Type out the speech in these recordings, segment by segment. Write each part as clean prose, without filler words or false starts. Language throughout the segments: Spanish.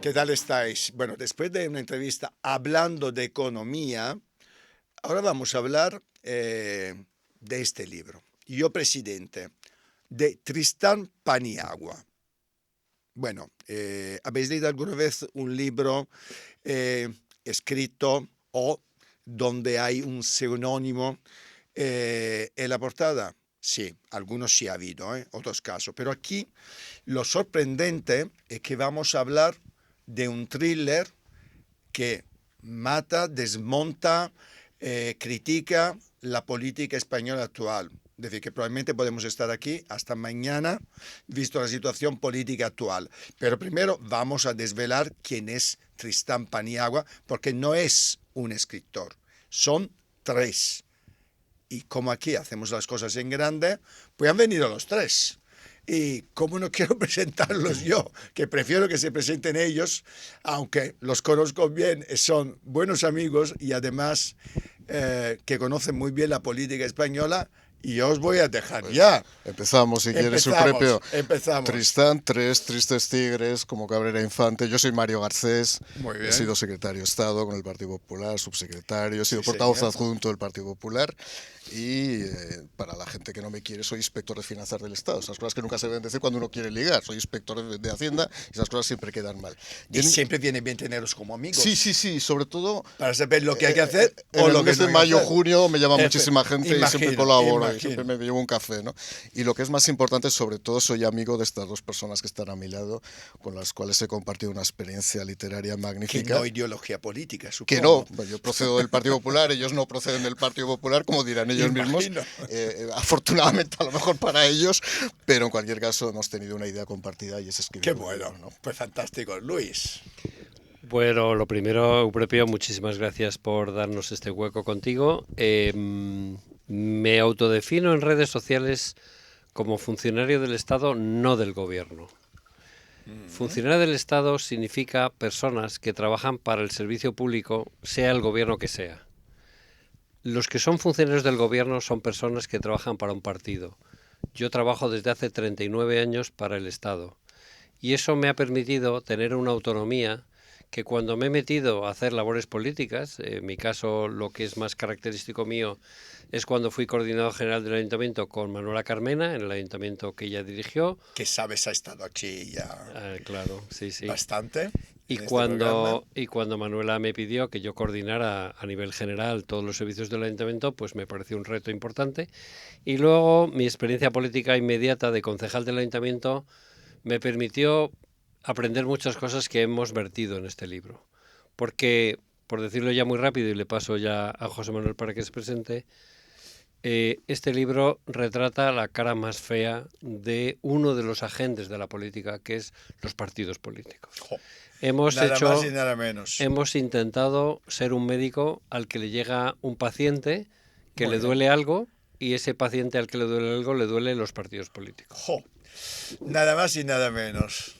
¿Qué tal estáis? Bueno, después de una entrevista hablando de economía, ahora vamos a hablar de este libro. Yo, presidente, de Tristán Paniagua. Bueno, ¿habéis leído alguna vez un libro escrito o donde hay un seudónimo en la portada? Sí, algunos sí ha habido, otros casos. Pero aquí lo sorprendente es que vamos a hablar de un thriller que mata, desmonta, critica la política española actual. Es decir, que probablemente podemos estar aquí hasta mañana, visto la situación política actual. Pero primero vamos a desvelar quién es Tristán Paniagua, porque no es un escritor, son tres. Y como aquí hacemos las cosas en grande, pues han venido los tres. Y como no quiero presentarlos yo, que prefiero que se presenten ellos, aunque los conozco bien, son buenos amigos y además que conocen muy bien la política española, y yo os voy a dejar Pues ya. empezamos, si quieres, su Empezamos, propio. empezamos. Tristán, tres tristes tigres, como Cabrera Infante. Yo soy Mario Garcés, Muy he sido bien. secretario de Estado con el Partido Popular, subsecretario, he sido Sí, portavoz señor. adjunto del Partido Popular y para la gente que no me quiere, soy inspector de finanzas del Estado. Esas cosas que nunca se deben decir cuando uno quiere ligar. Soy inspector de Hacienda y esas cosas siempre quedan mal. Y siempre viene bien teneros como Sí, amigos sí, sí, sobre todo para saber lo que hay que hacer en o el lo que mes no de hay que mayo, hacer. junio me llama muchísima gente y siempre Imagino, colaboro y siempre imagino. me llevo un café, ¿no? Y lo que es más importante, sobre todo, soy amigo de estas dos personas que están a mi lado, con las cuales he compartido una experiencia literaria Que magnífica. no ideología política, Que no, supongo. yo procedo del Partido Popular, ellos no proceden del Partido Popular, como dirán ellos mismos, Imagino. afortunadamente a lo mejor para ellos, pero en cualquier caso hemos tenido una idea compartida y es Qué escribir un bueno. libro, ¿no? Pues fantástico. Luis. Bueno, lo primero, Eupropio, muchísimas gracias por darnos este hueco contigo. Me autodefino en redes sociales como funcionario del Estado, no del gobierno. Funcionario del Estado significa personas que trabajan para el servicio público, sea el gobierno que sea. Los que son funcionarios del gobierno son personas que trabajan para un partido. Yo trabajo desde hace 39 años para el Estado. Y eso me ha permitido tener una autonomía que cuando me he metido a hacer labores políticas, en mi caso lo que es más característico mío es cuando fui coordinador general del ayuntamiento con Manuela Carmena, en el ayuntamiento que ella dirigió. Que sabes, ha estado aquí ya Claro, sí, sí. bastante Y en este programa. cuando Manuela me pidió que yo coordinara a nivel general todos los servicios del ayuntamiento, pues me pareció un reto importante. Y luego mi experiencia política inmediata de concejal del ayuntamiento me permitió aprender muchas cosas que hemos vertido en este libro. Porque, por decirlo ya muy rápido y le paso ya a José Manuel para que se presente, este libro retrata la cara más fea de uno de los agentes de la política, que es los partidos políticos. Jo, Hemos nada más y hecho, nada menos. hemos intentado ser un médico al que le llega un paciente que Muy le bien. duele algo y ese paciente al que le duele algo le duele los partidos políticos. Jo, nada más y nada menos.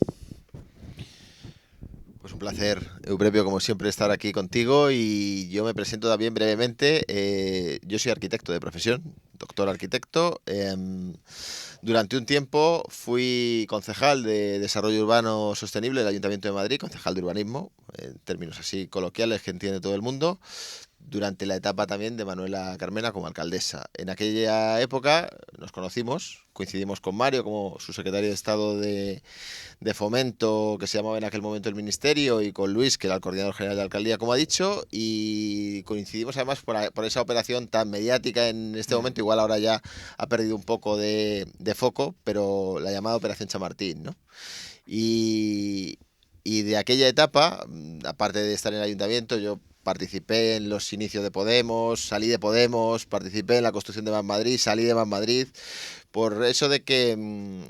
Pues un placer, Eupropio, como siempre, estar aquí contigo y yo me presento también brevemente. Yo soy arquitecto de profesión, doctor arquitecto. Durante un tiempo fui concejal de Desarrollo Urbano Sostenible del Ayuntamiento de Madrid, concejal de urbanismo, en términos así coloquiales que entiende todo el mundo, durante la etapa también de Manuela Carmena como alcaldesa. En aquella época nos conocimos, coincidimos con Mario como su secretario de Estado de Fomento, que se llamaba en aquel momento el Ministerio, y con Luis, que era el coordinador general de alcaldía, como ha dicho, y coincidimos además por esa operación tan mediática en este momento, igual ahora ya ha perdido un poco de foco, pero la llamada Operación Chamartín, ¿no? Y, y de aquella etapa, aparte de estar en el ayuntamiento, yo participé en los inicios de Podemos, salí de Podemos, participé en la construcción de Más Madrid, salí de Más Madrid, por eso de que,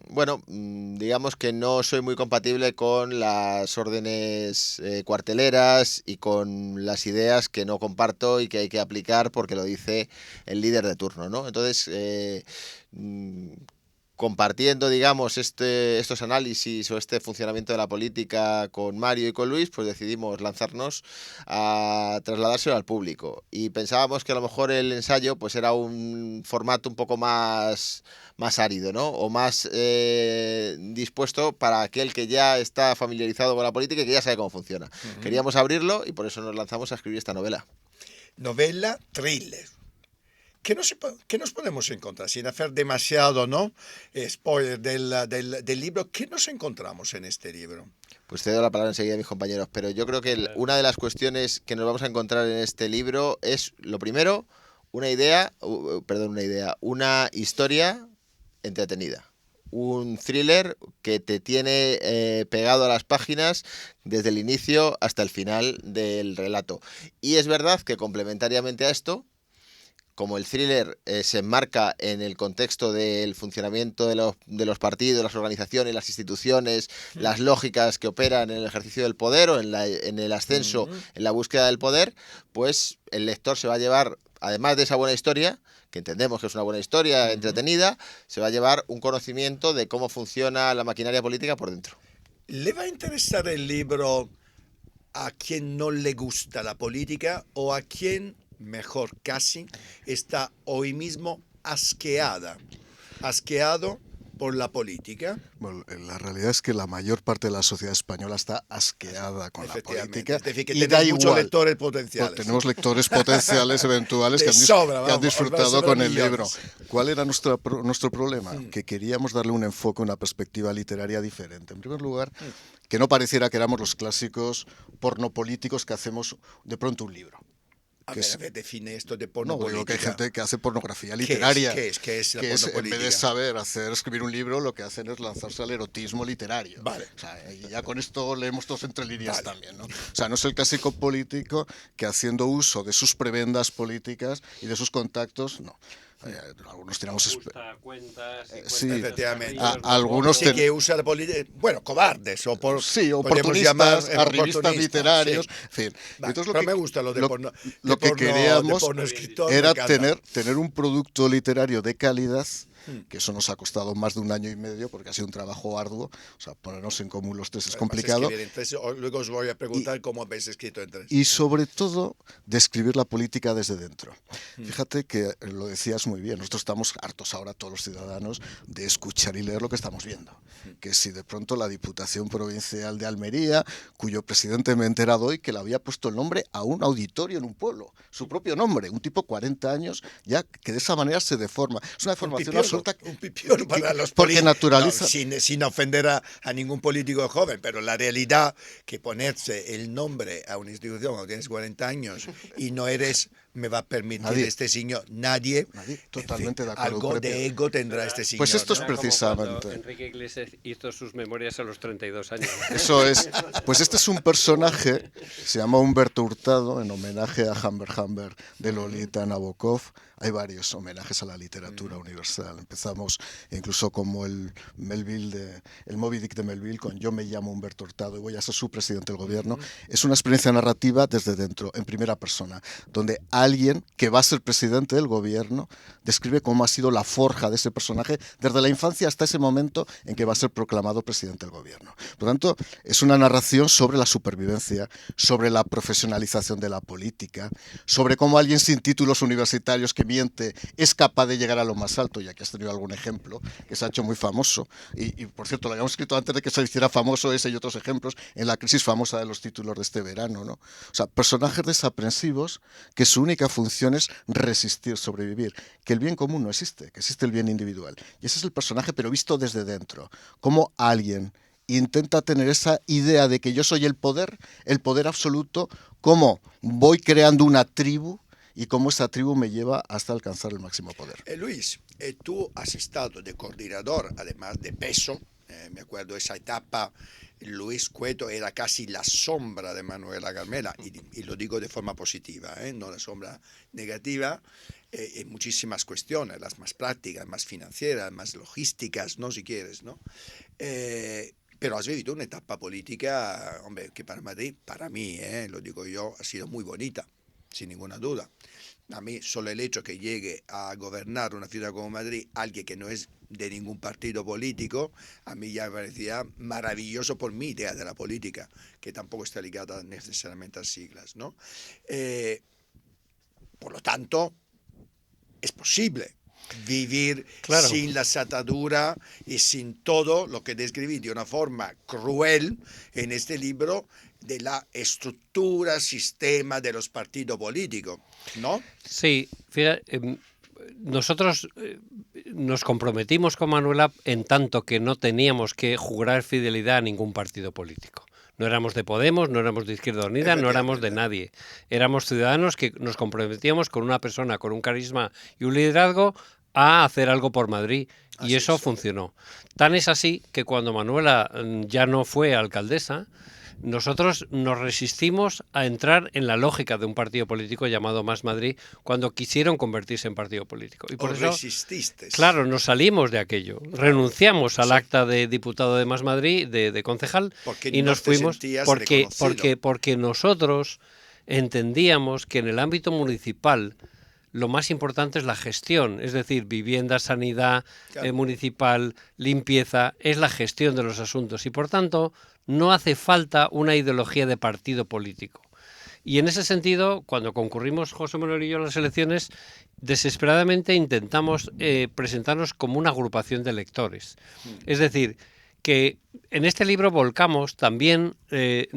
bueno, digamos que no soy muy compatible con las órdenes cuarteleras y con las ideas que no comparto y que hay que aplicar porque lo dice el líder de turno, ¿no? Entonces, compartiendo, digamos, estos análisis o este funcionamiento de la política con Mario y con Luis, pues decidimos lanzarnos a trasladárselo al público. Y pensábamos que a lo mejor el ensayo pues era un formato un poco más árido, ¿no? O más dispuesto para aquel que ya está familiarizado con la política y que ya sabe cómo funciona. Queríamos abrirlo y por eso nos lanzamos a escribir esta novela. Novela thriller. ¿Qué nos podemos encontrar? Sin hacer demasiado, ¿no? Spoiler del libro. ¿Qué nos encontramos en este libro? Pues te doy la palabra enseguida a mis compañeros, pero yo creo que una de las cuestiones que nos vamos a encontrar en este libro es, lo primero, una historia entretenida. Un thriller que te tiene pegado a las páginas desde el inicio hasta el final del relato. Y es verdad que complementariamente a esto, como el thriller se enmarca en el contexto del funcionamiento de los partidos, las organizaciones, las instituciones, las lógicas que operan en el ejercicio del poder o en el ascenso, en la búsqueda del poder, pues el lector se va a llevar, además de esa buena historia, que entendemos que es una buena historia, entretenida, se va a llevar un conocimiento de cómo funciona la maquinaria política por dentro. ¿Le va a interesar el libro a quien no le gusta la política o a quien, mejor casi, está hoy mismo asqueado por la política? Bueno, la realidad es que la mayor parte de la sociedad española está asqueada con la política. Es decir, que y da tenemos muchos igual. lectores potenciales. Pues tenemos lectores potenciales eventuales que han disfrutado con el libro. ¿Cuál era nuestro problema? Que queríamos darle un enfoque, una perspectiva literaria diferente. En primer lugar, que no pareciera que éramos los clásicos pornopolíticos que hacemos de pronto un libro. A ver, define esto de porno política. Digo que hay gente que hace pornografía literaria. ¿Qué es la porno política? En vez de saber escribir un libro, lo que hacen es lanzarse al erotismo literario. Vale. O sea, y ya con esto leemos todos entre líneas también, ¿no? Okay. O sea, no es el clásico político que haciendo uso de sus prebendas políticas y de sus contactos, no. Algunos tenemos cuentas sí, efectivamente. Algunos sí que usa la política, bueno, cobardes o oportunistas, arribistas literarios, sí. en fin. Vale, entonces, pero me gusta lo de porno. Lo que queríamos escritor, era tener un producto literario de calidad, que eso nos ha costado más de 1 año y medio porque ha sido un trabajo arduo. O sea, ponernos en común los tres es complicado. Luego os voy a preguntar cómo habéis escrito en 3. Y sobre todo, describir la política desde dentro. Fíjate que lo decías muy bien. Nosotros estamos hartos ahora, todos los ciudadanos, de escuchar y leer lo que estamos viendo. Que si de pronto la Diputación Provincial de Almería, cuyo presidente me he enterado hoy que le había puesto el nombre a un auditorio en un pueblo, su propio nombre, un tipo 40 años, ya que de esa manera se deforma. Es una deformación absoluta. Un pipiolo para los políticos. Porque naturaliza. No, sin ofender a ningún político joven, pero la realidad que ponerse el nombre a una institución cuando tienes 40 años y no eres, me va a permitir este señor, nadie totalmente de acuerdo. Algo de ego tendrá este señor. Pues esto es ¿no? precisamente. Enrique Iglesias hizo sus memorias a los 32 años. Eso es. Pues este es un personaje, se llama Humberto Hurtado, en homenaje a Humbert de Lolita Nabokov. Hay varios homenajes a la literatura universal. Empezamos incluso como el Moby Dick de Melville, con Yo me llamo Humberto Hurtado y voy a ser su presidente del gobierno. Es una experiencia narrativa desde dentro, en primera persona, donde alguien que va a ser presidente del gobierno describe cómo ha sido la forja de ese personaje desde la infancia hasta ese momento en que va a ser proclamado presidente del gobierno. Por lo tanto, es una narración sobre la supervivencia, sobre la profesionalización de la política, sobre cómo alguien sin títulos universitarios que miente es capaz de llegar a lo más alto, ya que has tenido algún ejemplo que se ha hecho muy famoso. Y por cierto, lo habíamos escrito antes de que se hiciera famoso ese y otros ejemplos en la crisis famosa de los títulos de este verano, ¿no? O sea, personajes desaprensivos que su única función es resistir, sobrevivir, que el bien común no existe, que existe el bien individual. Y ese es el personaje, pero visto desde dentro, como alguien intenta tener esa idea de que yo soy el poder absoluto, cómo voy creando una tribu y cómo esa tribu me lleva hasta alcanzar el máximo poder. Luis, tú has estado de coordinador, además de peso. Me acuerdo esa etapa, Luis Cueto era casi la sombra de Manuela Carmela, y lo digo de forma positiva, no la sombra negativa, en muchísimas cuestiones, las más prácticas, más financieras, más logísticas, no si quieres, ¿no? Pero has vivido una etapa política, hombre, que para Madrid, para mí, lo digo yo, ha sido muy bonita, sin ninguna duda. A mí solo el hecho que llegue a gobernar una ciudad como Madrid alguien que no es de ningún partido político, a mí ya me parecía maravilloso por mi idea de la política, que tampoco está ligada necesariamente a siglas, ¿no? Por lo tanto, es posible vivir Claro. sin las ataduras y sin todo lo que describí de una forma cruel en este libro de la estructura, sistema de los partidos políticos, ¿no? Sí, fíjate, nosotros nos comprometimos con Manuela en tanto que no teníamos que jurar fidelidad a ningún partido político. No éramos de Podemos, no éramos de Izquierda Unida, no éramos de nadie. Éramos ciudadanos que nos comprometíamos con una persona con un carisma y un liderazgo a hacer algo por Madrid. Y eso funcionó. Tan es así que cuando Manuela ya no fue alcaldesa, nosotros nos resistimos a entrar en la lógica de un partido político llamado Más Madrid cuando quisieron convertirse en partido político. Y por eso, resististe. claro, nos salimos de aquello. Renunciamos al acta de diputado de Más Madrid, de concejal, porque y no nos te fuimos sentías porque nosotros entendíamos que en el ámbito municipal lo más importante es la gestión, es decir, vivienda, sanidad municipal, limpieza, es la gestión de los asuntos y por tanto no hace falta una ideología de partido político. Y en ese sentido, cuando concurrimos José Manuel y yo a las elecciones, desesperadamente intentamos presentarnos como una agrupación de electores. Es decir, que en este libro volcamos también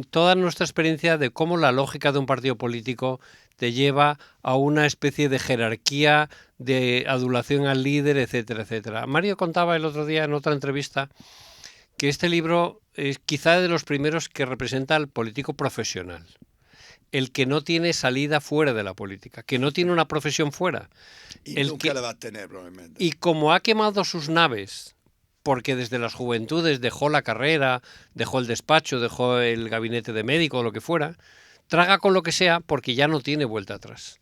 toda nuestra experiencia de cómo la lógica de un partido político te lleva a una especie de jerarquía, de adulación al líder, etcétera, etcétera. Mario contaba el otro día en otra entrevista que este libro es quizá de los primeros que representa al político profesional, el que no tiene salida fuera de la política, que no tiene una profesión fuera. Y nunca la va a tener, probablemente. Y como ha quemado sus naves, porque desde las juventudes dejó la carrera, dejó el despacho, dejó el gabinete de médico o lo que fuera, traga con lo que sea porque ya no tiene vuelta atrás.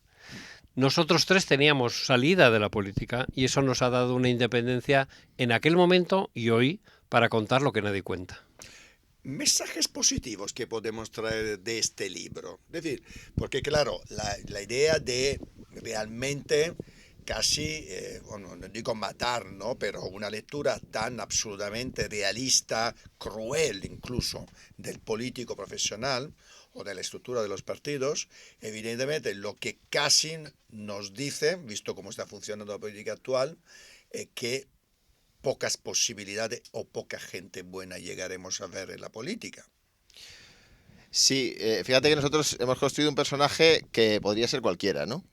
Nosotros tres teníamos salida de la política y eso nos ha dado una independencia en aquel momento y hoy para contar lo que nadie cuenta. Mensajes positivos que podemos traer de este libro. Es decir, porque claro, la idea de realmente casi, bueno, no digo matar, ¿no? Pero una lectura tan absolutamente realista, cruel incluso, del político profesional o de la estructura de los partidos, evidentemente lo que casi nos dice, visto cómo está funcionando la política actual, que pocas posibilidades o poca gente buena llegaremos a ver en la política. Sí, fíjate que nosotros hemos construido un personaje que podría ser cualquiera, ¿no?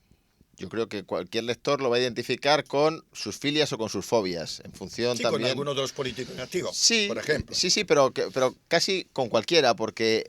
Yo creo que cualquier lector lo va a identificar con sus filias o con sus fobias, en función también... con algunos de los políticos activos, sí, por ejemplo. Sí, pero casi con cualquiera, porque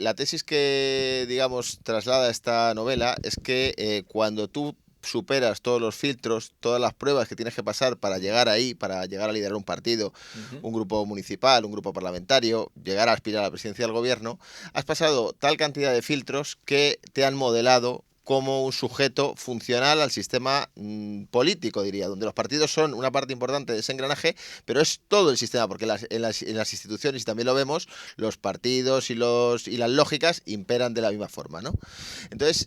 la tesis que, digamos, traslada esta novela es que cuando tú superas todos los filtros, todas las pruebas que tienes que pasar para llegar ahí, para llegar a liderar un partido, un grupo municipal, un grupo parlamentario, llegar a aspirar a la presidencia del gobierno, has pasado tal cantidad de filtros que te han modelado como un sujeto funcional al sistema político, diría, donde los partidos son una parte importante de ese engranaje, pero es todo el sistema, porque en las instituciones, y también lo vemos, los partidos y las lógicas imperan de la misma forma, ¿no? Entonces,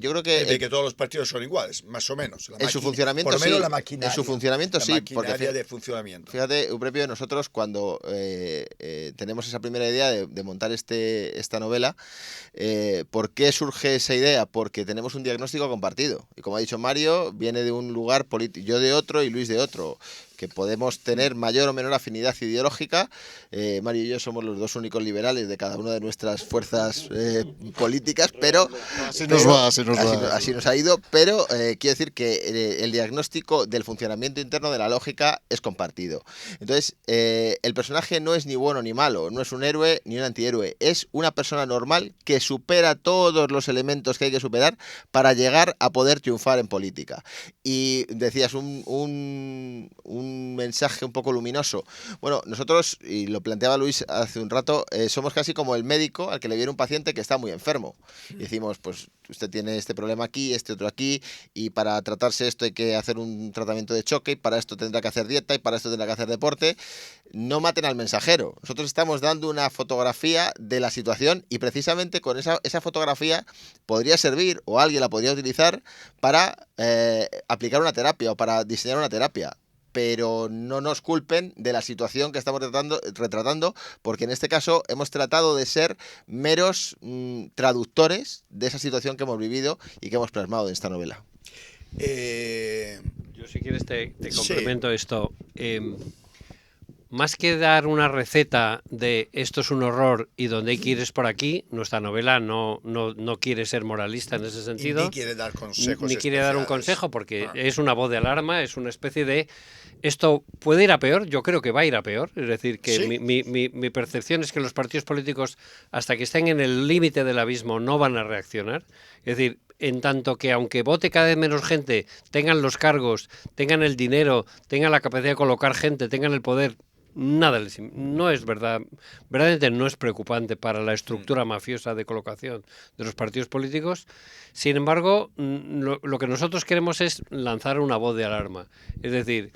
yo creo que... de que todos los partidos son iguales, más o menos. En su funcionamiento, por lo menos sí. la maquinaria. En su funcionamiento, sí. Porque de funcionamiento. Fíjate, Eupropio, nosotros cuando tenemos esa primera idea de montar esta novela, ¿por qué surge esa idea? Porque tenemos un diagnóstico compartido. Y como ha dicho Mario, viene de un lugar político, yo de otro y Luis de otro, que podemos tener mayor o menor afinidad ideológica. Mario y yo somos los dos únicos liberales de cada una de nuestras fuerzas políticas, pero... Así nos va. Así nos ha ido, pero quiero decir que el diagnóstico del funcionamiento interno de la lógica es compartido. Entonces, el personaje no es ni bueno ni malo, no es un héroe ni un antihéroe, es una persona normal que supera todos los elementos que hay que superar para llegar a poder triunfar en política. Y decías, un un mensaje un poco luminoso. Bueno, nosotros, y lo planteaba Luis hace un rato, somos casi como el médico al que le viene un paciente que está muy enfermo. Y decimos, pues usted tiene este problema aquí, este otro aquí, y para tratarse esto hay que hacer un tratamiento de choque, y para esto tendrá que hacer dieta, y para esto tendrá que hacer deporte. No maten al mensajero. Nosotros estamos dando una fotografía de la situación y precisamente con esa fotografía podría servir, o alguien la podría utilizar para aplicar una terapia o para diseñar una terapia. Pero no nos culpen de la situación que estamos retratando, porque en este caso hemos tratado de ser meros traductores de esa situación que hemos vivido y que hemos plasmado en esta novela. Yo, si quieres, te complemento sí. esto. Más que dar una receta de esto es un horror y donde hay que ir es por aquí, nuestra novela no quiere ser moralista en ese sentido. Y ni quiere dar consejos Ni quiere dar un especiales. consejo, porque es una voz de alarma, es una especie de esto puede ir a peor, yo creo que va a ir a peor. Es decir, que ¿Sí? mi percepción es que los partidos políticos, hasta que estén en el límite del abismo, no van a reaccionar. Es decir, en tanto que aunque vote cada vez menos gente, tengan los cargos, tengan el dinero, tengan la capacidad de colocar gente, tengan el poder, nada, no es verdad, verdaderamente no es preocupante para la estructura mafiosa de colocación de los partidos políticos. Sin embargo, lo que nosotros queremos es lanzar una voz de alarma. Es decir,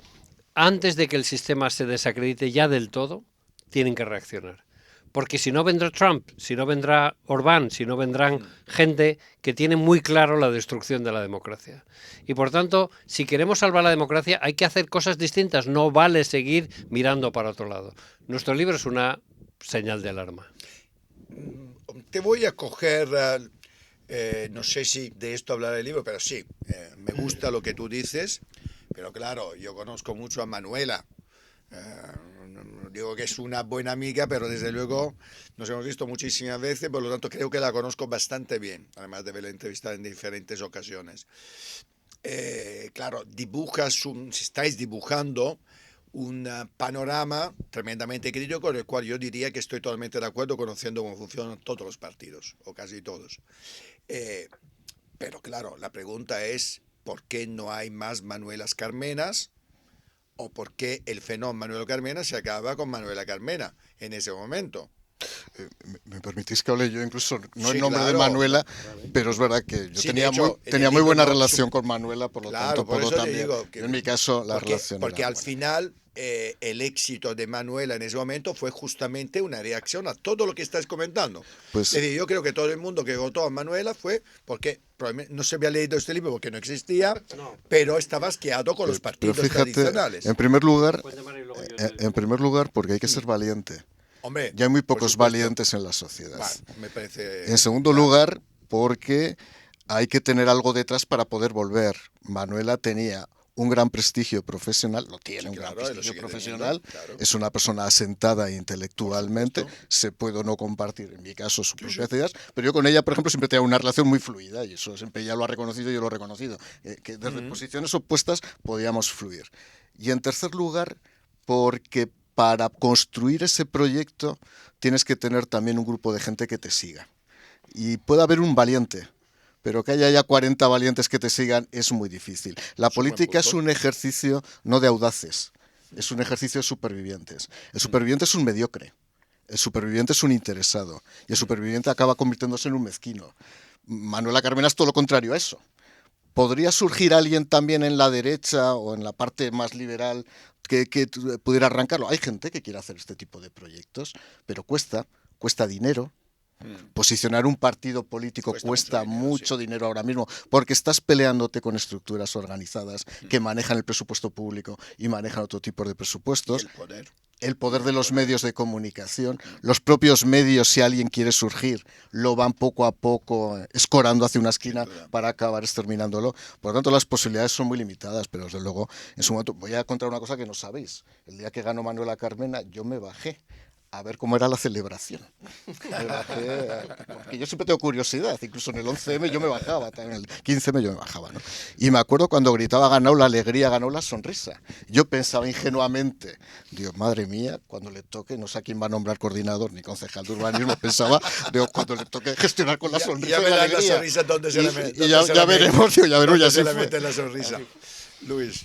antes de que el sistema se desacredite ya del todo, tienen que reaccionar. Porque si no vendrá Trump, si no vendrá Orbán, si no vendrán gente que tiene muy claro la destrucción de la democracia. Y por tanto, si queremos salvar la democracia, hay que hacer cosas distintas. No vale seguir mirando para otro lado. Nuestro libro es una señal de alarma. Te voy a coger, no sé si de esto hablará el libro, pero sí, me gusta lo que tú dices, pero claro, yo conozco mucho a Manuela. Digo que es una buena amiga, pero desde luego nos hemos visto muchísimas veces, por lo tanto creo que la conozco bastante bien, además de haberla entrevistado en diferentes ocasiones. Claro, estáis dibujando un panorama tremendamente crítico con el cual yo diría que estoy totalmente de acuerdo, conociendo cómo funcionan todos los partidos, o casi todos. Pero claro, la pregunta es, ¿por qué no hay más Manuelas Carmenas? ¿O por qué el fenómeno Manuela Carmena se acaba con Manuela Carmena en ese momento? ¿Me permitís que hable yo incluso? No Sí, en nombre de claro. Manuela, pero es verdad que yo Sí, tenía, de hecho, en tenía el muy libro buena no relación con Manuela, por lo Claro, tanto por puedo eso te también. digo que- Yo en mi caso la relación Porque era al buena. final el éxito de Manuela en ese momento fue justamente una reacción a todo lo que estás comentando. Pues- Es decir, yo creo que todo el mundo que votó a Manuela fue porque probablemente no se había leído este libro porque no existía, pero estaba asqueado con los Pero partidos fíjate, tradicionales. en primer lugar, Cuéntame, y luego yo te- en primer lugar, porque hay que ser valiente. Hombre, Ya hay muy por pocos supuesto. valientes en la sociedad. Vale, me parece. En segundo lugar, porque hay que tener algo detrás para poder volver. Manuela tenía un gran prestigio profesional, lo tiene, Sí, un claro, gran y lo prestigio sigue profesional, teniendo, claro. es una persona asentada intelectualmente, Por supuesto. se puede o no compartir, en mi caso, sus propias ideas, pero yo con ella, por ejemplo, siempre tenía una relación muy fluida, y eso siempre ella lo ha reconocido y yo lo he reconocido, que desde posiciones opuestas podíamos fluir. Y en tercer lugar, porque para construir ese proyecto tienes que tener también un grupo de gente que te siga. Y puede haber un valiente, pero que haya ya 40 valientes que te sigan es muy difícil. La Es un buen política es punto. un ejercicio no de audaces, es un ejercicio de supervivientes. El superviviente es un mediocre, el superviviente es un interesado, y el superviviente acaba convirtiéndose en un mezquino. Manuela Carmena es todo lo contrario a eso. ¿Podría surgir alguien también en la derecha o en la parte más liberal que pudiera arrancarlo? Hay gente que quiere hacer este tipo de proyectos, pero cuesta dinero. Posicionar un partido político cuesta mucho dinero ahora mismo, porque estás peleándote con estructuras organizadas que manejan el presupuesto público y manejan otro tipo de presupuestos. El poder. El poder de los medios de comunicación, los propios medios, si alguien quiere surgir, lo van poco a poco escorando hacia una esquina para acabar exterminándolo. Por lo tanto, las posibilidades son muy limitadas, pero desde luego, en su momento, voy a contar una cosa que no sabéis. El día que ganó Manuela Carmena, yo me bajé a ver cómo era la celebración. Me bajé, porque yo siempre tengo curiosidad, incluso en el 11M yo me bajaba, también en el 15M yo me bajaba, ¿no? Y me acuerdo cuando gritaba ganó la alegría, ganó la sonrisa. Yo pensaba ingenuamente, digo, madre mía, cuando le toque, no sé a quién va a nombrar coordinador ni concejal de urbanismo, pensaba, digo, cuando le toque gestionar con la sonrisa Ya y la verás la alegría. sonrisa dónde se la Y mete. ya veremos, tío, ya veremos, ya se sí la fue. mete la sonrisa. Luis.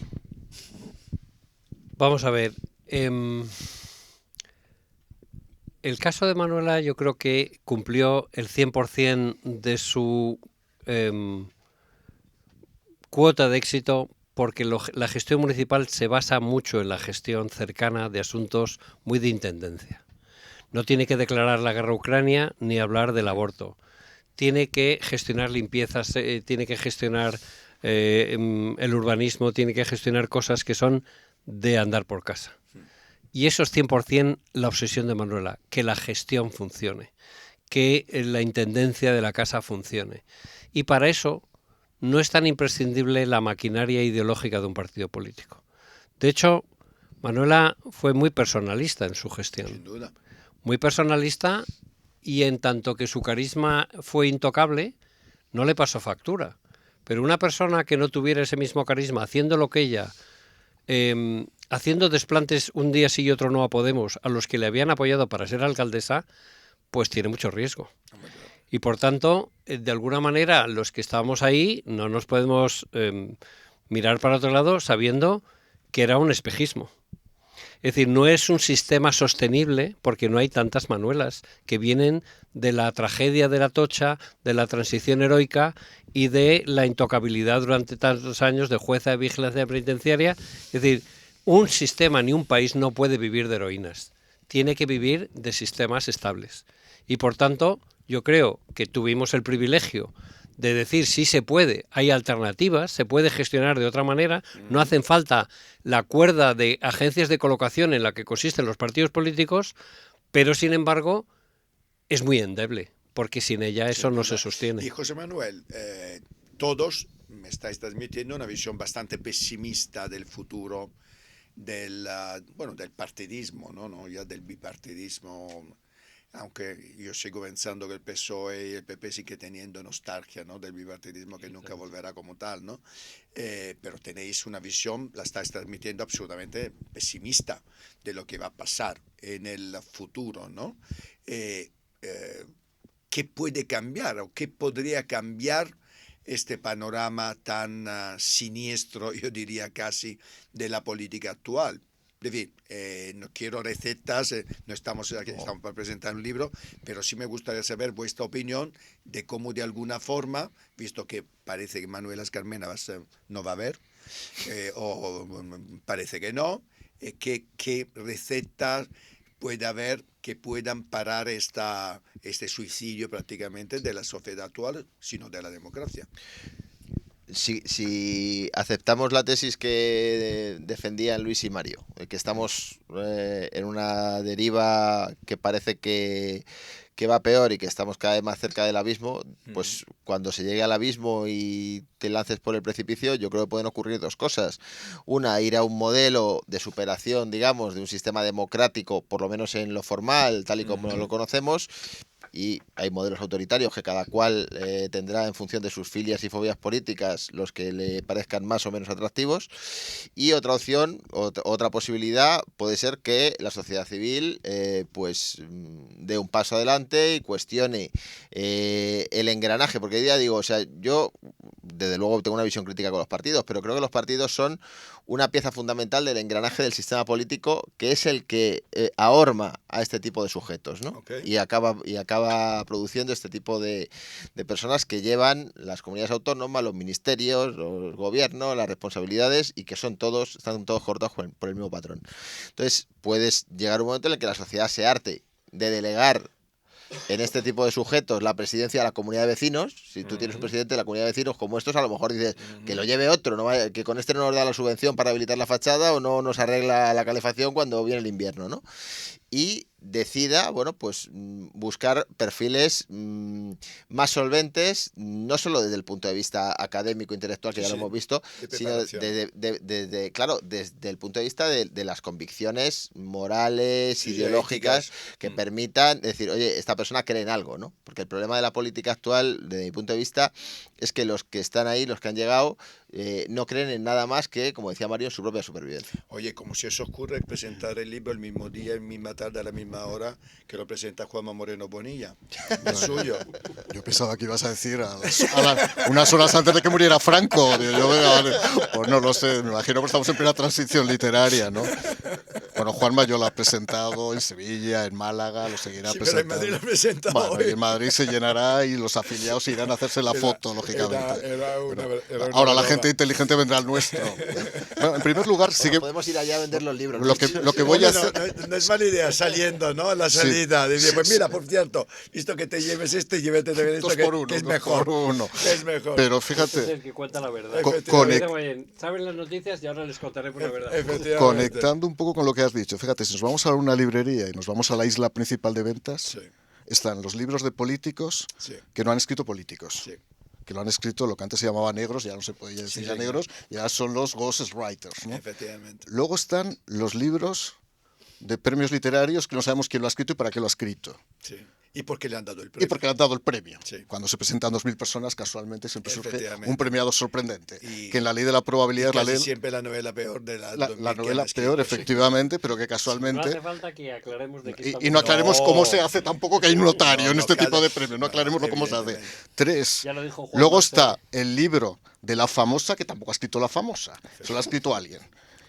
Vamos a ver. El caso de Manuela yo creo que cumplió el 100% de su cuota de éxito porque la gestión municipal se basa mucho en la gestión cercana de asuntos muy de intendencia. No tiene que declarar la guerra a Ucrania ni hablar del aborto. Tiene que gestionar limpiezas, tiene que gestionar el urbanismo, tiene que gestionar cosas que son de andar por casa. Y eso es 100% la obsesión de Manuela, que la gestión funcione, que la intendencia de la casa funcione. Y para eso no es tan imprescindible la maquinaria ideológica de un partido político. De hecho, Manuela fue muy personalista en su gestión. Sin duda. Muy personalista, y en tanto que su carisma fue intocable, no le pasó factura. Pero una persona que no tuviera ese mismo carisma, haciendo lo que ella, haciendo desplantes un día sí y otro no a Podemos, a los que le habían apoyado para ser alcaldesa, pues tiene mucho riesgo. Y por tanto, de alguna manera, los que estábamos ahí no nos podemos mirar para otro lado sabiendo que era un espejismo. Es decir, no es un sistema sostenible porque no hay tantas Manuelas que vienen de la tragedia de la Atocha, de la transición heroica y de la intocabilidad durante tantos años de jueza de vigilancia penitenciaria. Es decir, un sistema ni un país no puede vivir de heroínas. Tiene que vivir de sistemas estables. Y por tanto, yo creo que tuvimos el privilegio de decir sí se puede, hay alternativas, se puede gestionar de otra manera, no hacen falta la cuerda de agencias de colocación en la que consisten los partidos políticos, pero sin embargo es muy endeble, porque sin ella eso no se sostiene. Y José Manuel, todos me estáis transmitiendo una visión bastante pesimista del futuro del partidismo, ¿no? Ya del bipartidismo. Aunque yo sigo pensando que el PSOE y el PP siguen teniendo nostalgia, ¿no? Del bipartidismo que nunca volverá como tal, ¿no? Pero tenéis una visión, la estáis transmitiendo absolutamente pesimista de lo que va a pasar en el futuro, ¿no? ¿Qué puede cambiar o qué podría cambiar este panorama tan siniestro, yo diría casi, de la política actual? Es decir, no quiero recetas, no estamos aquí, estamos para presentar un libro, pero sí me gustaría saber vuestra opinión de cómo de alguna forma, visto que parece que Manuela Escarmena no va a haber, o parece que no, qué recetas puede haber que puedan parar este suicidio prácticamente de la sociedad actual, sino de la democracia. Si aceptamos la tesis que defendían Luis y Mario, que estamos en una deriva que parece que va peor y que estamos cada vez más cerca del abismo, pues cuando se llegue al abismo y te lances por el precipicio, yo creo que pueden ocurrir dos cosas. Una, ir a un modelo de superación, digamos, de un sistema democrático, por lo menos en lo formal, tal y como lo conocemos. Y hay modelos autoritarios que cada cual tendrá en función de sus filias y fobias políticas los que le parezcan más o menos atractivos. Y otra opción, otra posibilidad puede ser que la sociedad civil pues dé un paso adelante y cuestione el engranaje, porque ya digo, o sea, yo desde luego tengo una visión crítica con los partidos, pero creo que los partidos son una pieza fundamental del engranaje del sistema político, que es el que ahorma a este tipo de sujetos, ¿no? Okay. Y acaba produciendo este tipo de personas que llevan las comunidades autónomas, los ministerios, los gobiernos, las responsabilidades, y que están todos cortados por el mismo patrón. Entonces puedes llegar a un momento en el que la sociedad se harte de delegar en este tipo de sujetos la presidencia de la comunidad de vecinos. Si tú tienes un presidente de la comunidad de vecinos como estos, a lo mejor dices que lo lleve otro, no vaya, que con este no nos da la subvención para habilitar la fachada o no nos arregla la calefacción cuando viene el invierno, ¿no? Y decida, bueno, pues buscar perfiles más solventes, no solo desde el punto de vista académico, intelectual, que ya lo hemos visto, sino claro, desde el punto de vista de las convicciones morales, ideológicas, que permitan decir, oye, esta persona cree en algo, ¿no? Porque el problema de la política actual, desde mi punto de vista, es que los que están ahí, los que han llegado, no creen en nada más que, como decía Mario, en su propia supervivencia. Oye, como si os ocurre presentar el libro el mismo día, en misma tarde, a la misma hora que lo presenta Juanma Moreno Bonilla. Es suyo. Yo pensaba que ibas a decir unas horas antes de que muriera Franco. Yo, vale, pues no lo sé, me imagino que estamos en plena transición literaria, ¿no? Bueno, Juanma yo lo ha presentado en Sevilla, en Málaga, lo seguirá Sí, pero en presentando. Madrid lo ha presentado Bueno, hoy. y en Madrid se llenará y los afiliados irán a hacerse la foto, lógicamente. Era una Ahora la broma. gente inteligente vendrá al nuestro. Bueno, en primer lugar, sí Bueno, que podemos ir allá a vender los libros. lo que voy a Hombre, hacer... no es mala idea saliendo, ¿no? A la salida. Dice, pues mira, por cierto, visto que te lleves este, llévate también esto, Dos que, por uno, que es dos mejor. por uno. Que es mejor. Pero Este es fíjate, el que cuenta la verdad. Efectivamente. Saben las noticias y ahora les contaré por la verdad. Efectivamente. conectando un poco con lo que has dicho, fíjate, si nos vamos a una librería y nos vamos a la isla principal de ventas, Sí, están los libros de políticos sí, que no han escrito políticos. sí. Que lo han escrito lo que antes se llamaba negros, ya no se podía decir Sí, ya señor. negros, ya son los ghostwriters, ¿no? Efectivamente. Luego están los libros de premios literarios que no sabemos quién lo ha escrito y para qué lo ha escrito. Sí. ¿Y por qué le han dado el Y premio? porque le han dado el premio. Sí. Cuando se presentan 2.000 personas, casualmente siempre surge Efectivamente. un premiado sorprendente. Y- que en la ley de la probabilidad es la Casi ley, siempre la novela peor de la, la 2000 que novela han escrito, peor, sí. efectivamente, pero que No hace casualmente... falta que aclaremos de qué Y estamos no aclaremos No. cómo se hace tampoco, que hay un notario No, en no, este tipo cada- de premios. No aclaremos cómo se hace. evidentemente. 3. Ya lo dijo Juan Luego Marcelo. está el libro de la famosa, que tampoco ha escrito la famosa, se lo ha escrito alguien.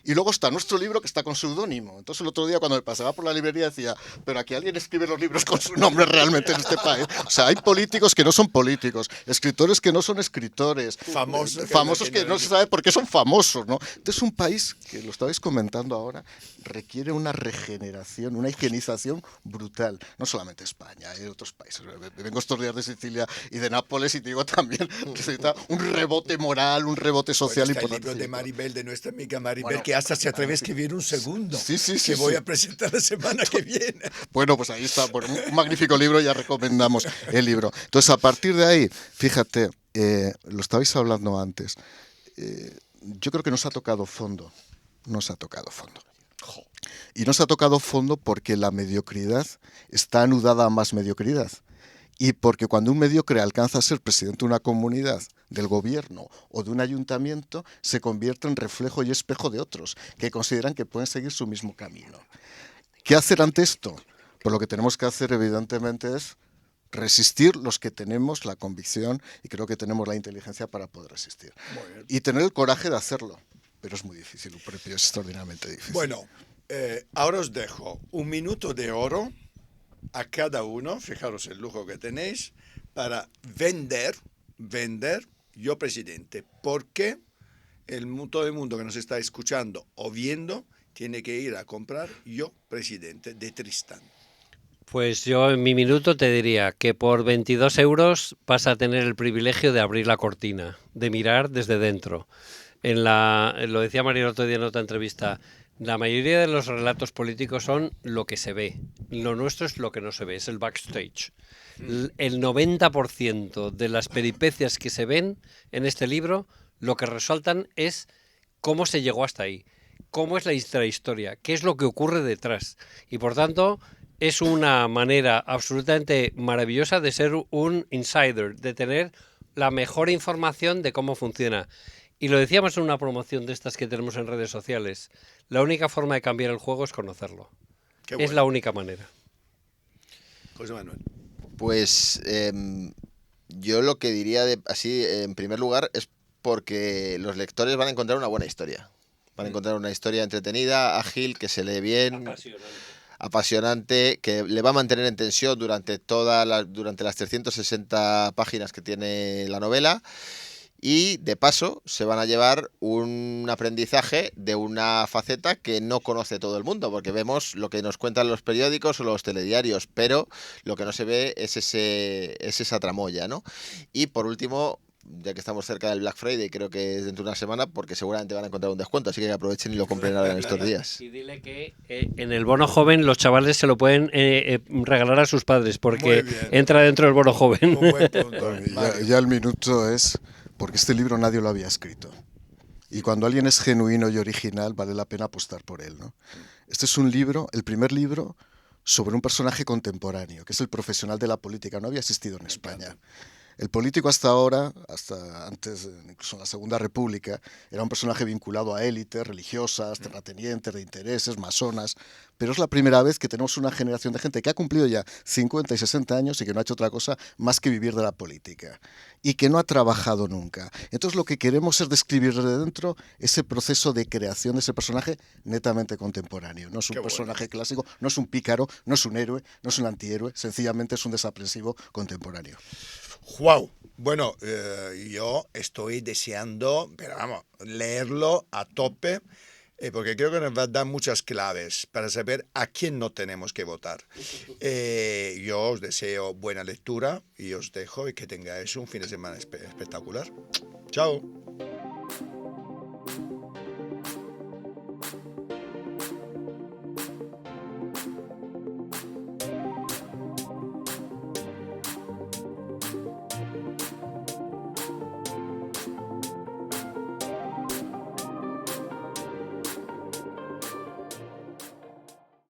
Y luego está nuestro libro que está con seudónimo. Entonces el otro día cuando me pasaba por la librería decía, pero aquí alguien escribe los libros con su nombre realmente en este país. O sea, hay políticos que no son políticos, escritores que no son escritores, Famosos que no se sabe por qué son famosos, ¿no? Entonces un país, que lo estabais comentando ahora, requiere una regeneración, una higienización brutal. No solamente España, hay otros países. Vengo estos días de Sicilia y de Nápoles y te digo también que necesita un rebote moral, un rebote social Bueno, está el importante. libro de Maribel, de nuestra amiga Maribel, Bueno, que hasta se atreve a escribir un segundo. Sí, sí, sí, que voy sí. a presentar la semana que viene. Bueno, pues ahí está, bueno, un magnífico libro, ya recomendamos el libro. Entonces, a partir de ahí, fíjate, lo estabais hablando antes, yo creo que nos ha tocado fondo, nos ha tocado fondo. Y nos ha tocado fondo porque la mediocridad está anudada a más mediocridad. Y porque cuando un mediocre alcanza a ser presidente de una comunidad, del gobierno o de un ayuntamiento, se convierte en reflejo y espejo de otros, que consideran que pueden seguir su mismo camino. ¿Qué hacer ante esto? Pues lo que tenemos que hacer, evidentemente, es resistir los que tenemos la convicción y creo que tenemos la inteligencia para poder resistir. Y tener el coraje de hacerlo. Pero es muy difícil, un propio es extraordinariamente difícil. Bueno, ahora os dejo 1 minuto de oro a cada uno, fijaros el lujo que tenéis, para vender Yo Presidente. Porque todo el mundo que nos está escuchando o viendo tiene que ir a comprar Yo Presidente de Tristán. Pues yo en mi minuto te diría que por 22 euros vas a tener el privilegio de abrir la cortina, de mirar desde dentro. Lo decía María el otro día en otra entrevista, la mayoría de los relatos políticos son lo que se ve. Lo nuestro es lo que no se ve, es el backstage. El 90% de las peripecias que se ven en este libro, lo que resaltan es cómo se llegó hasta ahí, cómo es la intrahistoria, qué es lo que ocurre detrás. Y por tanto, es una manera absolutamente maravillosa de ser un insider, de tener la mejor información de cómo funciona. Y lo decíamos en una promoción de estas que tenemos en redes sociales. La única forma de cambiar el juego es conocerlo. Qué Es bueno. la única manera. José Manuel. Pues yo lo que diría así, en primer lugar, es porque los lectores van a encontrar una buena historia. Van a encontrar una historia entretenida, ágil, que se lee bien, apasionante, que le va a mantener en tensión durante las 360 páginas que tiene la novela. Y de paso se van a llevar un aprendizaje de una faceta que no conoce todo el mundo, porque vemos lo que nos cuentan los periódicos o los telediarios, pero lo que no se ve es esa tramoya, ¿no? Y por último, ya que estamos cerca del Black Friday, creo que es dentro de una semana, porque seguramente van a encontrar un descuento, así que aprovechen y lo compren ahora en estos días. Y dile que en el bono joven los chavales se lo pueden regalar a sus padres, porque Muy bien. entra dentro del bono joven. Un buen punto. Ya el minuto es porque este libro nadie lo había escrito. Y cuando alguien es genuino y original, vale la pena apostar por él, ¿no? Este es un libro, el primer libro sobre un personaje contemporáneo, que es el profesional de la política. No había existido en España. El político hasta ahora, hasta antes, incluso en la Segunda República, era un personaje vinculado a élites religiosas, terratenientes, de intereses, masonas, pero es la primera vez que tenemos una generación de gente que ha cumplido ya 50 y 60 años y que no ha hecho otra cosa más que vivir de la política y que no ha trabajado nunca. Entonces lo que queremos es describir desde dentro ese proceso de creación de ese personaje netamente contemporáneo. No es un personaje clásico, no es un pícaro, no es un héroe, no es un antihéroe, sencillamente es un desaprensivo contemporáneo. ¡Wow! Bueno, yo estoy deseando, pero vamos, leerlo a tope, porque creo que nos va a dar muchas claves para saber a quién no tenemos que votar. Yo os deseo buena lectura y os dejo y que tengáis un fin de semana espectacular. Chao.